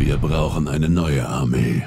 Wir brauchen eine neue Armee.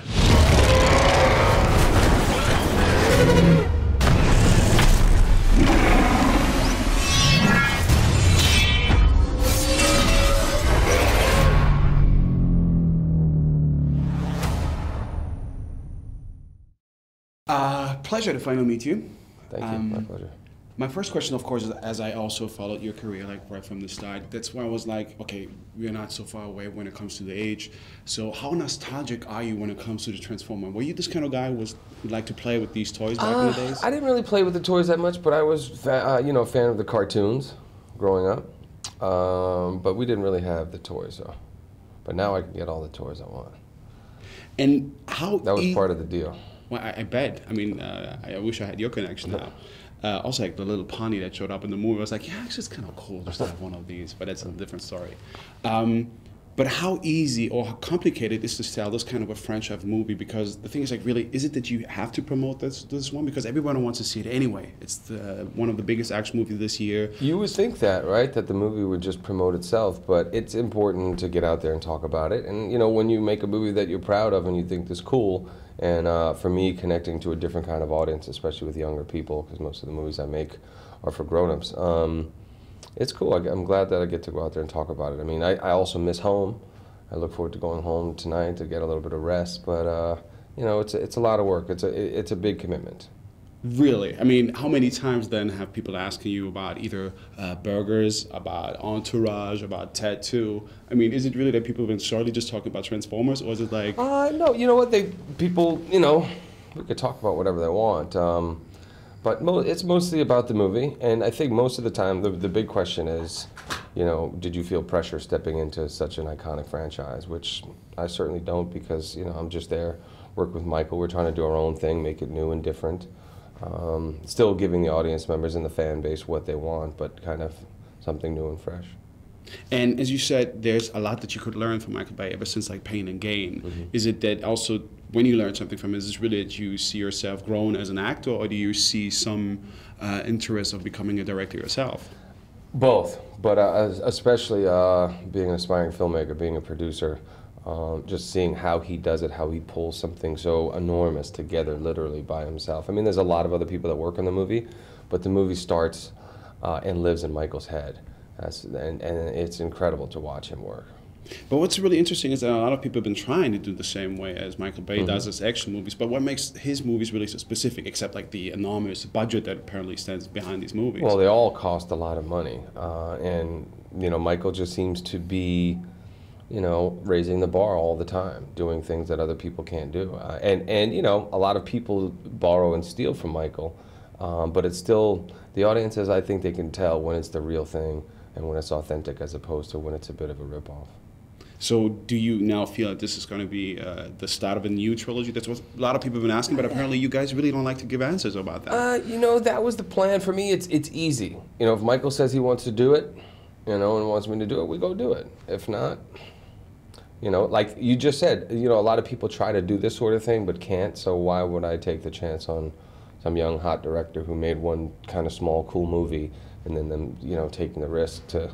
Pleasure to finally meet you. Thank you, my pleasure. My first question, of course, is as I also followed your career like right from the start, that's why I was like, okay, we're not so far away when it comes to the age. So how nostalgic are you when it comes to the Transformer? Were you this kind of guy who would like to play with these toys back in the days? I didn't really play with the toys that much, but I was, a fan of the cartoons growing up. But we didn't really have the toys, so. But now I can get all the toys I want. And how that was part of the deal. Well, I bet. I mean, I wish I had your connection now. Also, like the little pony that showed up in the movie, I was like, yeah, it's just kind of cool just to have one of these, but that's a different story. But how easy or how complicated is to sell this kind of a franchise movie? Because the thing is, like, really, is it that you have to promote this one? Because everyone wants to see it anyway. It's one of the biggest action movies this year. You would think that, right? That the movie would just promote itself, but it's important to get out there and talk about it. And, when you make a movie that you're proud of and you think is cool, and for me, connecting to a different kind of audience, especially with younger people, because most of the movies I make are for grown-ups. It's cool. I'm glad that I get to go out there and talk about it. I mean, I also miss home. I look forward to going home tonight to get a little bit of rest. But it's a lot of work. It's a big commitment. Really? I mean, how many times then have people asking you about either burgers, about Entourage, about Tattoo? I mean, is it really that people have been shortly just talking about Transformers, or is it like? No. You know what? People. We could talk about whatever they want. But it's mostly about the movie, and I think most of the time the big question is, did you feel pressure stepping into such an iconic franchise? Which I certainly don't, because I'm just there, work with Michael. We're trying to do our own thing, make it new and different. Still giving the audience members and the fan base what they want, but kind of something new and fresh. And as you said, there's a lot that you could learn from Michael Bay ever since like Pain and Gain. Mm-hmm. Is it that also when you learn something from it, is it really that you see yourself grown as an actor, or do you see some interest of becoming a director yourself? Both, but especially being an aspiring filmmaker, being a producer, just seeing how he does it, how he pulls something so enormous together literally by himself. I mean, there's a lot of other people that work on the movie, but the movie starts and lives in Michael's head. And it's incredible to watch him work. But what's really interesting is that a lot of people have been trying to do the same way as Michael Bay does his action movies, but what makes his movies really so specific, except like the enormous budget that apparently stands behind these movies? Well, they all cost a lot of money, and Michael just seems to be raising the bar all the time, doing things that other people can't do. And a lot of people borrow and steal from Michael, but it's still, the audiences, I think they can tell when it's the real thing and when it's authentic, as opposed to when it's a bit of a ripoff. So do you now feel that this is going to be the start of a new trilogy? That's what a lot of people have been asking, but apparently you guys really don't like to give answers about that. That was the plan for me. It's easy. If Michael says he wants to do it, and wants me to do it, we go do it. If not, like you just said, a lot of people try to do this sort of thing but can't, so why would I take the chance on some young, hot director who made one kind of small, cool movie, and then them, taking the risk to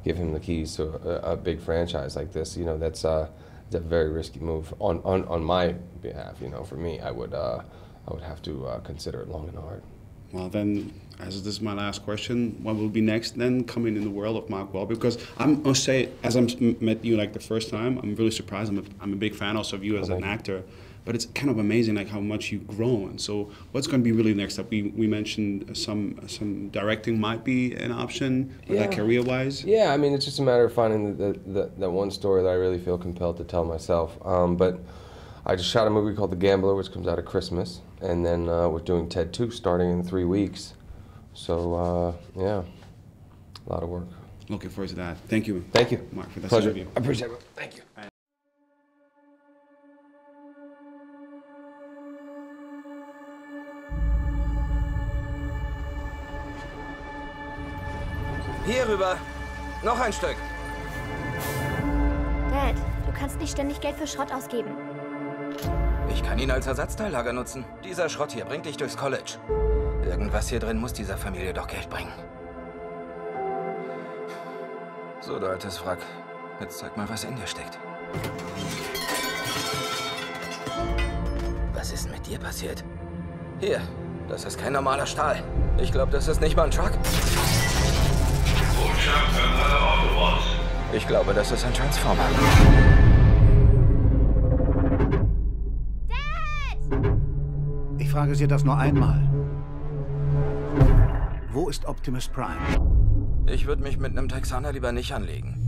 give him the keys to a big franchise like this? That's a very risky move on my behalf. For me, I would have to consider it long and hard. Well, then, as this is my last question, what will be next then coming in the world of Mark Wahlberg? Because I must say, as I met you like the first time, I'm really surprised. I'm a big fan also of you as an actor. But it's kind of amazing like how much you've grown. So what's going to be really next up? We mentioned some directing might be an option, like career-wise. Yeah, I mean, it's just a matter of finding that one story that I really feel compelled to tell myself. But I just shot a movie called The Gambler, which comes out at Christmas, and then we're doing Ted 2 starting in 3 weeks. So yeah, a lot of work. Looking forward to that. Thank you. Thank you, Mark, for this Pleasure. interview. I appreciate it. Thank you. Hier rüber. Noch ein Stück. Dad, du kannst nicht ständig Geld für Schrott ausgeben. Ich kann ihn als Ersatzteillager nutzen. Dieser Schrott hier bringt dich durchs College. Irgendwas hier drin muss dieser Familie doch Geld bringen. So, du altes Wrack. Jetzt zeig mal, was in dir steckt. mit dir passiert? Hier, das ist kein normaler Stahl. Ich glaube, das ist nicht mal ein Truck. Ich glaube, das ist ein Transformer. Ich frage Sie das nur einmal. Wo ist Optimus Prime? Ich würde mich mit einem Texaner lieber nicht anlegen.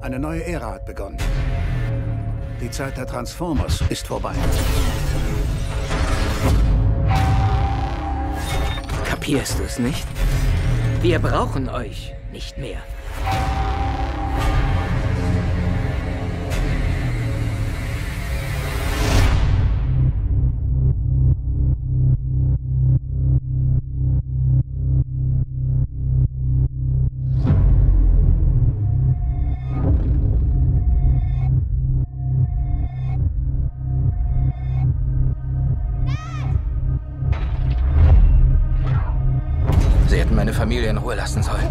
Eine neue Ära hat begonnen. Die Zeit der Transformers ist vorbei. Kapierst du es nicht? Wir brauchen euch nicht mehr. Sie hätten meine Familie in Ruhe lassen sollen.